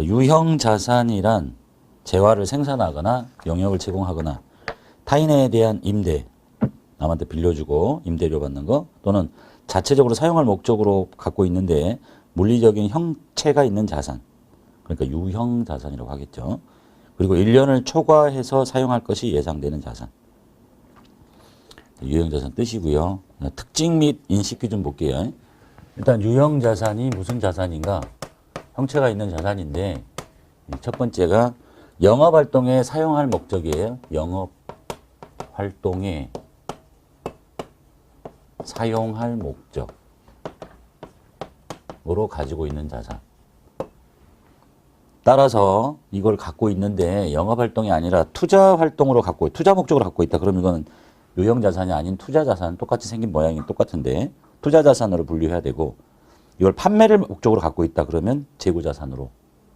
유형 자산이란 재화를 생산하거나 영역을 제공하거나 타인에 대한 임대, 남한테 빌려주고 임대료 받는 거, 또는 자체적으로 사용할 목적으로 갖고 있는데 물리적인 형체가 있는 자산, 그러니까 유형 자산이라고 하겠죠. 그리고 1년을 초과해서 사용할 것이 예상되는 자산. 유형 자산 뜻이고요. 특징 및 인식 기준 볼게요. 일단 유형 자산이 무슨 자산인가? 형체가 있는 자산인데, 첫 번째가 영업 활동에 사용할 목적이에요. 영업 활동에 사용할 목적으로 가지고 있는 자산. 따라서 이걸 갖고 있는데 영업 활동이 아니라 투자 활동으로 갖고, 투자 목적으로 갖고 있다. 그럼 이건 유형 자산이 아닌 투자 자산, 똑같이 생긴 모양이 똑같은데 투자 자산으로 분류해야 되고, 이걸 판매를 목적으로 갖고 있다. 그러면 재고 자산으로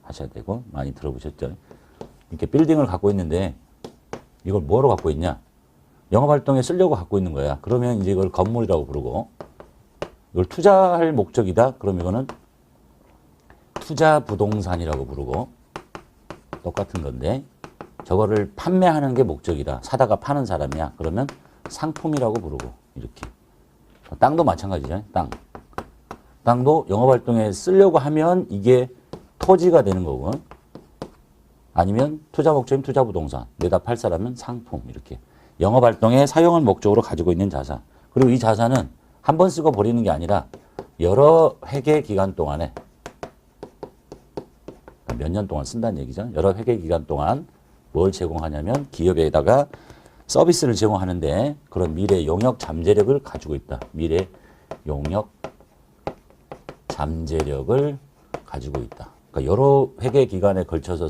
하셔야 되고, 많이 들어보셨죠? 이렇게 빌딩을 갖고 있는데 이걸 뭐로 갖고 있냐? 영업 활동에 쓰려고 갖고 있는 거야. 그러면 이제 이걸 건물이라고 부르고, 이걸 투자할 목적이다. 그럼 이거는 투자 부동산이라고 부르고, 똑같은 건데 저거를 판매하는 게 목적이다. 사다가 파는 사람이야. 그러면 상품이라고 부르고, 이렇게. 땅도 마찬가지죠. 땅도 영업 활동에 쓰려고 하면 이게 토지가 되는 거고, 아니면 투자 목적이면 투자 부동산, 내다 팔 사람은 상품, 이렇게. 영업 활동에 사용을 목적으로 가지고 있는 자산. 그리고 이 자산은 한 번 쓰고 버리는 게 아니라 여러 회계 기간 동안에, 몇 년 동안 쓴다는 얘기죠. 여러 회계 기간 동안 뭘 제공하냐면 기업에다가 서비스를 제공하는데 그런 미래 용역 잠재력을 가지고 있다. 미래 용역 잠재력을 가지고 있다. 그러니까 여러 회계 기간에 걸쳐서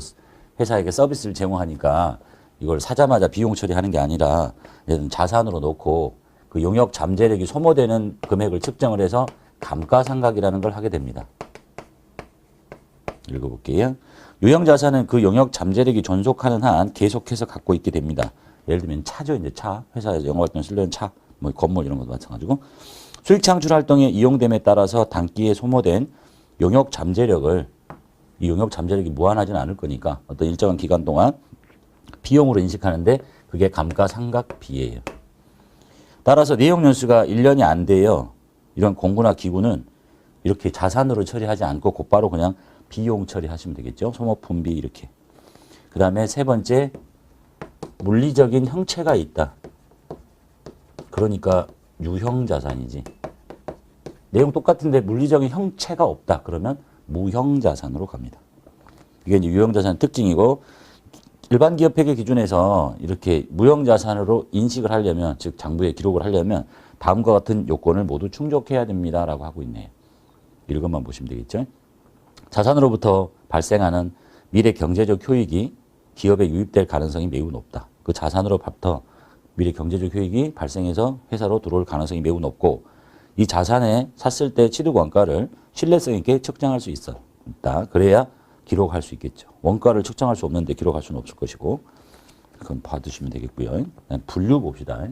회사에게 서비스를 제공하니까 이걸 사자마자 비용 처리하는 게 아니라 자산으로 놓고 그 용역 잠재력이 소모되는 금액을 측정을 해서 감가상각이라는 걸 하게 됩니다. 읽어볼게요. 유형자산은 그 용역 잠재력이 존속하는 한 계속해서 갖고 있게 됩니다. 예를 들면 차죠. 이제 차. 회사에서 영업활동 쓰려는 차, 뭐 건물 이런 것도 마찬가지고. 수익 창출 활동에 이용됨에 따라서 단기에 소모된 용역 잠재력을, 이 용역 잠재력이 무한하지는 않을 거니까 어떤 일정한 기간 동안 비용으로 인식하는데 그게 감가상각비예요. 따라서 내용연수가 1년이 안 돼요. 이런 공구나 기구는 이렇게 자산으로 처리하지 않고 곧바로 그냥 비용 처리하시면 되겠죠. 소모품비 이렇게. 그 다음에 세 번째, 물리적인 형체가 있다. 그러니까 유형자산이지. 내용 똑같은데 물리적인 형체가 없다. 그러면 무형자산으로 갑니다. 이게 이제 유형자산 특징이고, 일반 기업 회계 기준에서 이렇게 무형자산으로 인식을 하려면, 즉 장부에 기록을 하려면 다음과 같은 요건을 모두 충족해야 됩니다라고 하고 있네요. 이것만 보시면 되겠죠. 자산으로부터 발생하는 미래 경제적 효익이 기업에 유입될 가능성이 매우 높다. 그 자산으로부터 미래 경제적 효익이 발생해서 회사로 들어올 가능성이 매우 높고, 이 자산에 샀을 때 취득 원가를 신뢰성 있게 측정할 수 있다. 그래야 기록할 수 있겠죠. 원가를 측정할 수 없는데 기록할 수는 없을 것이고, 그건 봐두시면 되겠고요. 분류 봅시다.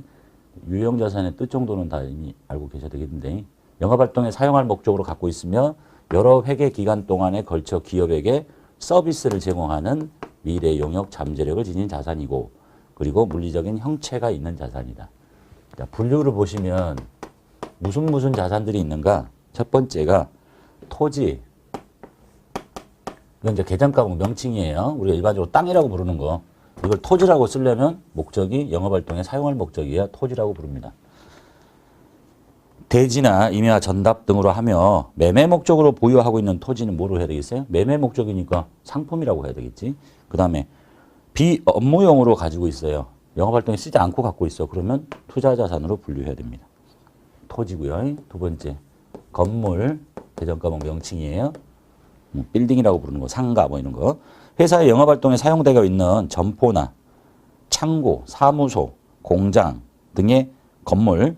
유형자산의 뜻 정도는 다 이미 알고 계셔야 되겠는데, 영업활동에 사용할 목적으로 갖고 있으며 여러 회계 기간 동안에 걸쳐 기업에게 서비스를 제공하는 미래 용역 잠재력을 지닌 자산이고, 그리고 물리적인 형체가 있는 자산이다. 자, 분류를 보시면 무슨 자산들이 있는가? 첫 번째가 토지. 이건 이제 계정가공 명칭이에요. 우리가 일반적으로 땅이라고 부르는 거. 이걸 토지라고 쓰려면 목적이 영업활동에 사용할 목적이어야 토지라고 부릅니다. 대지나 임야 전답 등으로 하며 매매 목적으로 보유하고 있는 토지는 뭐로 해야 되겠어요? 매매 목적이니까 상품이라고 해야 되겠지. 그 다음에 비업무용으로 가지고 있어요. 영업활동에 쓰지 않고 갖고 있어. 그러면 투자자산으로 분류해야 됩니다. 토지고요. 두 번째, 건물, 계정가공 명칭이에요. 빌딩이라고 부르는 거, 상가 뭐 이런 거. 회사의 영업활동에 사용되고 있는 점포나 창고, 사무소, 공장 등의 건물,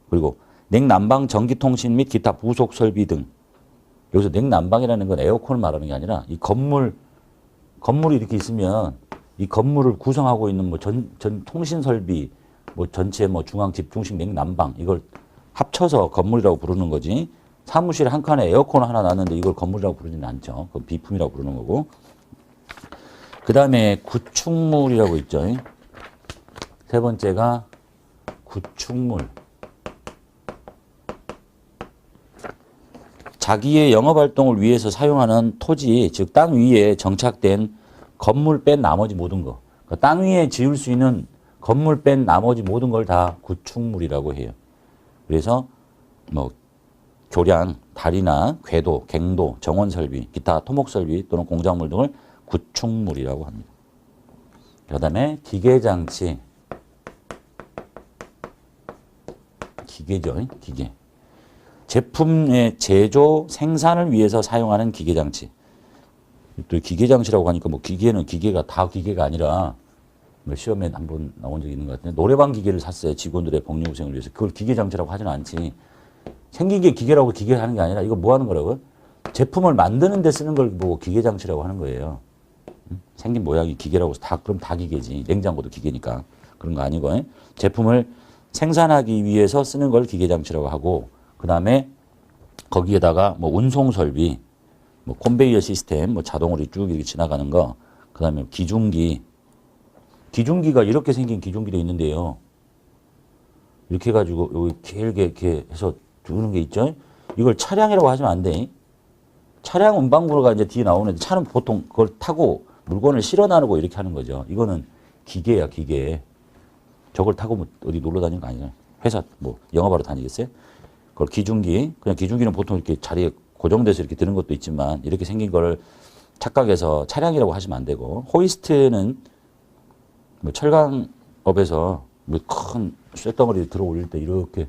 그리고 냉난방, 전기통신 및 기타 부속 설비 등. 여기서 냉난방이라는 건 에어컨을 말하는 게 아니라 이 건물이 이렇게 있으면 이 건물을 구성하고 있는 뭐 전 통신 설비, 뭐 전체 뭐 중앙 집중식 냉난방, 이걸 합쳐서 건물이라고 부르는 거지. 사무실 한 칸에 에어컨 하나 놨는데 이걸 건물이라고 부르지는 않죠. 그건 비품이라고 부르는 거고. 그 다음에 구축물이라고 있죠. 세 번째가 구축물. 자기의 영업활동을 위해서 사용하는 토지, 즉 땅 위에 정착된 건물 뺀 나머지 모든 거. 그러니까 땅 위에 지을 수 있는 건물 뺀 나머지 모든 걸 다 구축물이라고 해요. 그래서 뭐 교량, 다리나 궤도, 갱도, 정원 설비, 기타 토목 설비 또는 공작물 등을 구축물이라고 합니다. 그 다음에 기계장치. 기계죠, 기계. 제품의 제조, 생산을 위해서 사용하는 기계장치. 또 기계장치라고 하니까 뭐 기계는 기계가 다 기계가 아니라 시험에 한번 나온 적이 있는 것 같은데 노래방 기계를 샀어요. 직원들의 복리후생을 위해서. 그걸 기계장치라고 하지는 않지. 생긴 게 기계라고 기계를 하는 게 아니라 이거 뭐 하는 거라고요? 제품을 만드는 데 쓰는 걸 보고 기계장치라고 하는 거예요. 생긴 모양이 기계라고 해서 그럼 다 기계지. 냉장고도 기계니까. 그런 거 아니고 제품을 생산하기 위해서 쓰는 걸 기계장치라고 하고 그 다음에 거기에다가 뭐 운송 설비, 뭐 컨베이어 시스템, 뭐 자동으로 쭉 이렇게 지나가는 거, 그 다음에 기중기. 기중기가 이렇게 생긴 기중기도 있는데요. 이렇게 해가지고 여기 길게 이렇게 해서 두는 게 있죠. 이걸 차량이라고 하시면 안 돼. 차량 운반구가 이제 뒤에 나오는데 차는 보통 그걸 타고 물건을 실어 나르고 이렇게 하는 거죠. 이거는 기계야, 기계. 저걸 타고 뭐 어디 놀러 다니는 거 아니잖아요. 회사 뭐 영업하러 다니겠어요? 그걸 기중기. 그냥 기중기는 보통 이렇게 자리에 고정돼서 이렇게 드는 것도 있지만 이렇게 생긴 거를 착각해서 차량이라고 하시면 안 되고 호이스트는 뭐 철강업에서 뭐 큰 쇳덩어리 들어 올릴 때 이렇게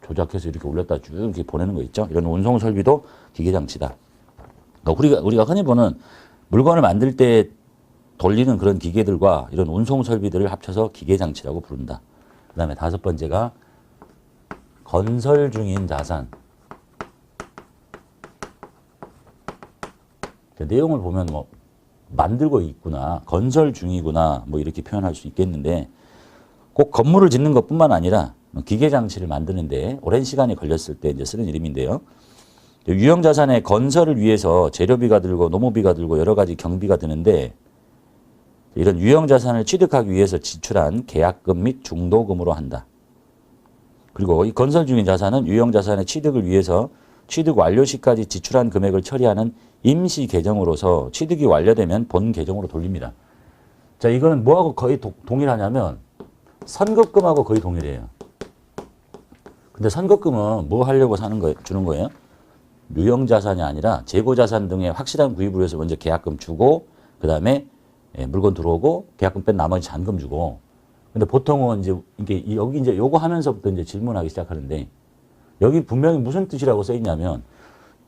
조작해서 이렇게 올렸다 쭉 이렇게 보내는 거 있죠. 이런 운송 설비도 기계장치다. 그러니까 우리가 흔히 보는 물건을 만들 때 돌리는 그런 기계들과 이런 운송 설비들을 합쳐서 기계장치라고 부른다. 그 다음에 다섯 번째가 건설 중인 자산. 내용을 보면 뭐 만들고 있구나, 건설 중이구나 뭐 이렇게 표현할 수 있겠는데 꼭 건물을 짓는 것뿐만 아니라 기계장치를 만드는데 오랜 시간이 걸렸을 때 이제 쓰는 이름인데요. 유형자산의 건설을 위해서 재료비가 들고 노무비가 들고 여러 가지 경비가 드는데 이런 유형자산을 취득하기 위해서 지출한 계약금 및 중도금으로 한다. 그리고 이 건설 중인 자산은 유형자산의 취득을 위해서 취득 완료 시까지 지출한 금액을 처리하는 임시 계정으로서 취득이 완료되면 본 계정으로 돌립니다. 자, 이거는 뭐하고 거의 동일하냐면 선급금하고 거의 동일해요. 근데 선급금은 뭐 하려고 주는 거예요? 유형자산이 아니라 재고자산 등의 확실한 구입을 위해서 먼저 계약금 주고 그 다음에 물건 들어오고 계약금 뺀 나머지 잔금 주고. 근데 보통은 이제 이게 여기 이제 요거 하면서부터 이제 질문하기 시작하는데 여기 분명히 무슨 뜻이라고 써 있냐면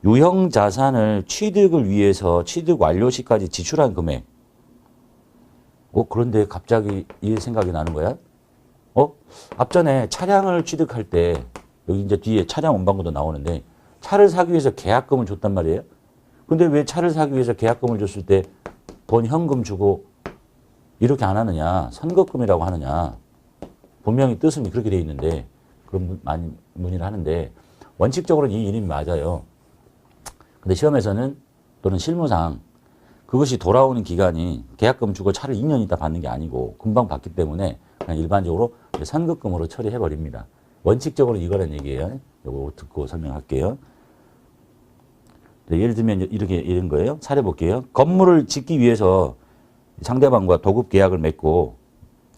유형자산을 취득을 위해서 취득 완료 시까지 지출한 금액. 그런데 갑자기 이 생각이 나는 거야. 앞전에 차량을 취득할 때 여기 이제 뒤에 차량 운반구도 나오는데 차를 사기 위해서 계약금을 줬단 말이에요. 근데 왜 차를 사기 위해서 계약금을 줬을 때 본 현금 주고 이렇게 안 하느냐, 선급금이라고 하느냐. 분명히 뜻은 그렇게 돼 있는데 그런 많이 문의를 하는데 원칙적으로는 이 이름이 맞아요. 근데 시험에서는 또는 실무상 그것이 돌아오는 기간이 계약금 주고 차를 2년 있다 받는 게 아니고 금방 받기 때문에 그냥 일반적으로 선급금으로 처리해 버립니다. 원칙적으로 이거란 얘기예요. 이거 듣고 설명할게요. 예를 들면 이런 거예요. 사례 볼게요. 건물을 짓기 위해서 상대방과 도급 계약을 맺고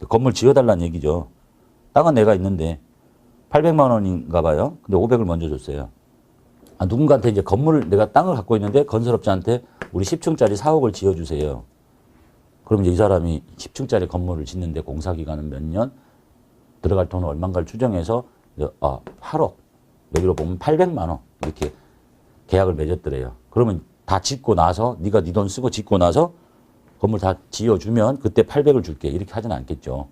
건물 지어달라는 얘기죠. 땅은 내가 있는데 800만 원인가 봐요. 근데 500을 먼저 줬어요. 누군가한테 이제 내가 땅을 갖고 있는데 건설업자한테 우리 10층짜리 4억을 지어주세요. 그럼 이제 이 사람이 10층짜리 건물을 짓는데 공사기간은 몇 년, 들어갈 돈은 얼마인가를 추정해서 8억, 여기로 보면 800만 원 이렇게 계약을 맺었더래요. 그러면 다 짓고 나서 네가 네 돈 쓰고 짓고 나서 건물 다 지어주면 그때 800을 줄게 이렇게 하진 않겠죠.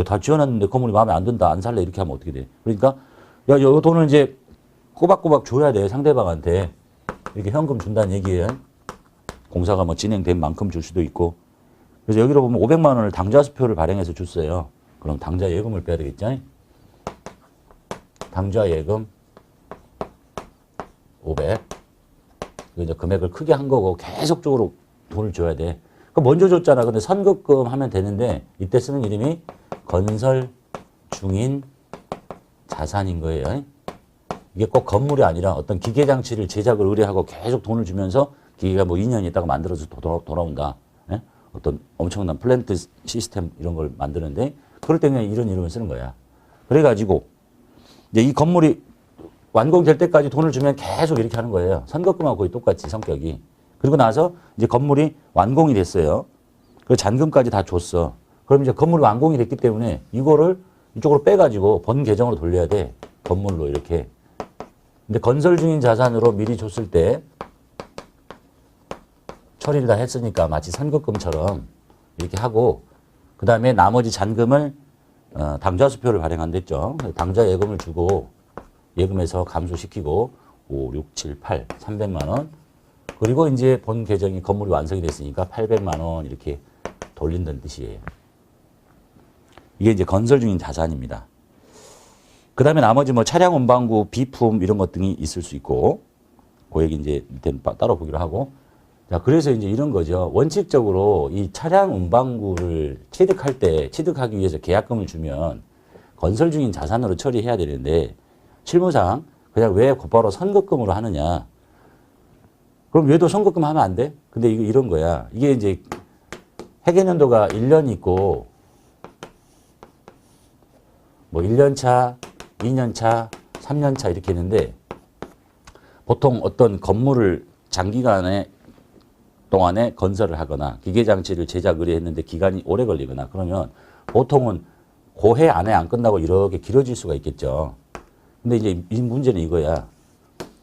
다 지어놨는데 건물이 마음에 안 든다, 안 살래 이렇게 하면 어떻게 돼? 그러니까 야, 이 돈을 이제 꼬박꼬박 줘야 돼, 상대방한테. 이렇게 현금 준다는 얘기예요. 공사가 뭐 진행된 만큼 줄 수도 있고. 그래서 여기로 보면 500만 원을 당좌수표를 발행해서 줬어요. 그럼 당좌 예금을 빼야 되겠죠? 당좌 예금. 500. 이제 금액을 크게 한 거고 계속적으로 돈을 줘야 돼. 그럼 먼저 줬잖아. 근데 선급금 하면 되는데 이때 쓰는 이름이 건설 중인 자산인 거예요. 이게 꼭 건물이 아니라 어떤 기계장치를 제작을 의뢰하고 계속 돈을 주면서 기계가 뭐 2년 있다가 만들어서 돌아온다. 예? 어떤 엄청난 플랜트 시스템 이런 걸 만드는데 그럴 때 그냥 이런 이름을 쓰는 거야. 그래가지고 이제 이 건물이 완공될 때까지 돈을 주면 계속 이렇게 하는 거예요. 선급금하고 거의 똑같이 성격이. 그리고 나서 이제 건물이 완공이 됐어요. 그 잔금까지 다 줬어. 그럼 이제 건물이 완공이 됐기 때문에 이거를 이쪽으로 빼가지고 번 계정으로 돌려야 돼. 건물로 이렇게. 근데 건설 중인 자산으로 미리 줬을 때 처리를 다 했으니까 마치 선급금처럼 이렇게 하고 그 다음에 나머지 잔금을 당좌수표를 발행한댔죠. 당좌 예금을 주고 예금에서 감소시키고 5, 6, 7, 8, 300만 원 그리고 이제 본 계정이 건물이 완성이 됐으니까 800만 원 이렇게 돌린다는 뜻이에요. 이게 이제 건설 중인 자산입니다. 그 다음에 나머지 뭐 차량 운반구, 비품 이런 것 등이 있을 수 있고 그 얘기 이제 밑에는 따로 보기로 하고 자, 그래서 이제 이런 거죠. 원칙적으로 이 차량 운반구를 취득하기 위해서 계약금을 주면 건설 중인 자산으로 처리해야 되는데 실무상 그냥 왜 곧바로 선급금으로 하느냐. 그럼 얘도 선급금 하면 안 돼? 근데 이런 거야. 이게 이제 회계연도가 1년 있고 뭐 1년 차, 2년 차, 3년 차 이렇게 있는데 보통 어떤 건물을 장기간에 동안에 건설을 하거나 기계장치를 제작 의뢰했는데 기간이 오래 걸리거나 그러면 보통은 고해 안에 안 끝나고 이렇게 길어질 수가 있겠죠. 근데 이제 이 문제는 이거야.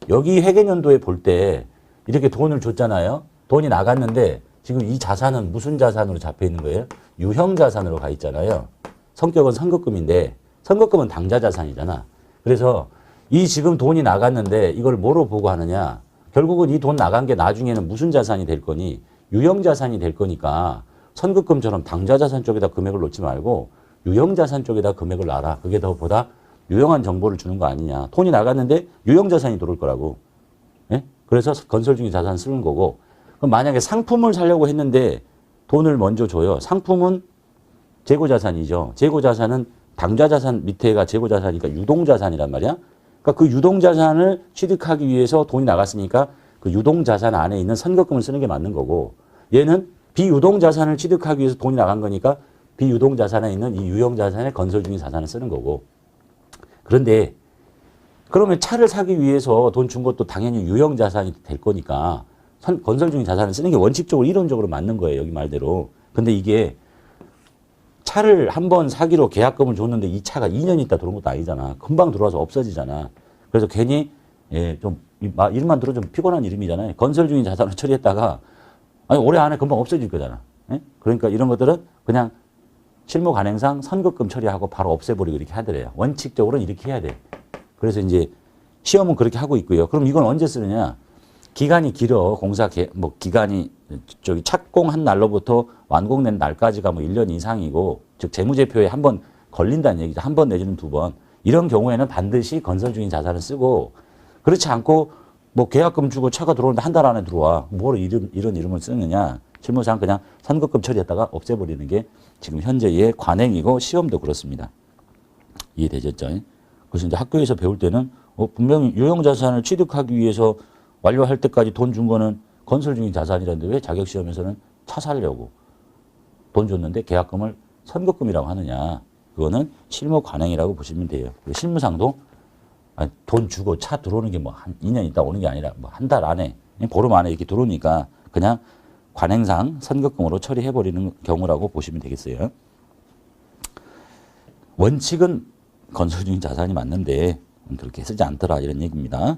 여기 회계연도에 볼 때 이렇게 돈을 줬잖아요. 돈이 나갔는데 지금 이 자산은 무슨 자산으로 잡혀 있는 거예요? 유형 자산으로 가 있잖아요. 성격은 선급금인데 선급금은 당좌 자산이잖아. 그래서 이 지금 돈이 나갔는데 이걸 뭐로 보고 하느냐? 결국은 이 돈 나간 게 나중에는 무슨 자산이 될 거니? 유형 자산이 될 거니까 선급금처럼 당좌 자산 쪽에다 금액을 놓지 말고 유형 자산 쪽에다 금액을 놔라. 그게 더 보다 유용한 정보를 주는 거 아니냐. 돈이 나갔는데 유형 자산이 들어올 거라고. 예? 그래서 건설 중인 자산 쓰는 거고. 그럼 만약에 상품을 사려고 했는데 돈을 먼저 줘요. 상품은 재고 자산이죠. 재고 자산은 당좌 자산 밑에가 재고 자산이니까 유동 자산이란 말이야. 그러니까 그 유동 자산을 취득하기 위해서 돈이 나갔으니까 그 유동 자산 안에 있는 선급금을 쓰는 게 맞는 거고 얘는 비유동 자산을 취득하기 위해서 돈이 나간 거니까 비유동 자산에 있는 이 유형 자산의 건설 중인 자산을 쓰는 거고 그런데 그러면 차를 사기 위해서 돈 준 것도 당연히 유형 자산이 될 거니까 건설 중인 자산을 쓰는 게 원칙적으로 이론적으로 맞는 거예요. 여기 말대로. 근데 이게 차를 한 번 사기로 계약금을 줬는데 이 차가 2년 있다 들어온 것도 아니잖아. 금방 들어와서 없어지잖아. 그래서 괜히 좀 이름만 들어 좀 피곤한 이름이잖아요. 건설 중인 자산을 처리했다가 아니 올해 안에 금방 없어질 거잖아. 예? 그러니까 이런 것들은 그냥 실무 관행상 선급금 처리하고 바로 없애버리고 이렇게 하더래요. 원칙적으로는 이렇게 해야 돼. 그래서 이제 시험은 그렇게 하고 있고요. 그럼 이건 언제 쓰느냐? 기간이 길어. 기간이 착공한 날로부터 완공된 날까지가 뭐 1년 이상이고 즉 재무제표에 한 번 걸린다는 얘기죠. 한 번 내지는 두 번. 이런 경우에는 반드시 건설 중인 자산을 쓰고 그렇지 않고 뭐 계약금 주고 차가 들어오는데 한 달 안에 들어와. 뭘 이런 이름을 쓰느냐. 실무상 그냥 선급금 처리했다가 없애버리는 게 지금 현재의 관행이고 시험도 그렇습니다. 이해되셨죠? 그래서 이제 학교에서 배울 때는 분명히 유형자산을 취득하기 위해서 완료할 때까지 돈 준 거는 건설 중인 자산이라는데 왜 자격시험에서는 차 사려고 돈 줬는데 계약금을 선급금이라고 하느냐. 그거는 실무 관행이라고 보시면 돼요. 실무상도 돈 주고 차 들어오는 게 뭐 한 2년 있다 오는 게 아니라 뭐 한 달 안에 보름 안에 이렇게 들어오니까 그냥 관행상 선급금으로 처리해버리는 경우라고 보시면 되겠어요. 원칙은 건설 중인 자산이 맞는데 그렇게 쓰지 않더라 이런 얘기입니다.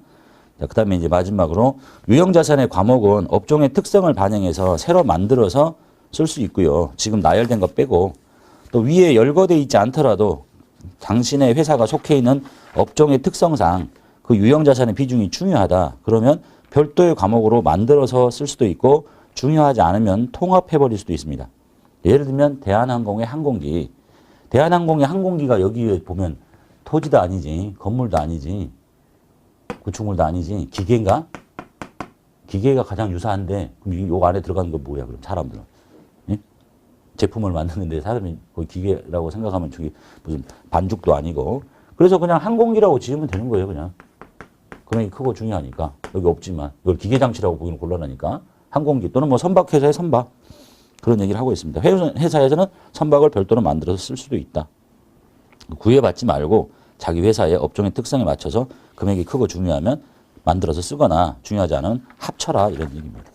자, 그 다음에 이제 마지막으로 유형자산의 과목은 업종의 특성을 반영해서 새로 만들어서 쓸 수 있고요. 지금 나열된 거 빼고 또 위에 열거되어 있지 않더라도 당신의 회사가 속해 있는 업종의 특성상 그 유형자산의 비중이 중요하다. 그러면 별도의 과목으로 만들어서 쓸 수도 있고 중요하지 않으면 통합해버릴 수도 있습니다. 예를 들면 대한항공의 항공기. 대한항공의 항공기가 여기에 보면 토지도 아니지 건물도 아니지 구축물도 아니지. 기계인가? 기계가 가장 유사한데 그럼 요 안에 들어가는 거 뭐야? 그럼 사람들은 예? 제품을 만드는데 사람이 거의 기계라고 생각하면 저기 무슨 반죽도 아니고 그래서 그냥 항공기라고 지으면 되는 거예요. 그냥 금액이 크고 중요하니까 여기 없지만 이걸 기계 장치라고 보기는 곤란하니까 항공기 또는 뭐 선박회사의 선박 그런 얘기를 하고 있습니다. 회사에서는 선박을 별도로 만들어서 쓸 수도 있다. 구애받지 말고 자기 회사의 업종의 특성에 맞춰서 금액이 크고 중요하면 만들어서 쓰거나 중요하지 않으면 합쳐라 이런 얘기입니다.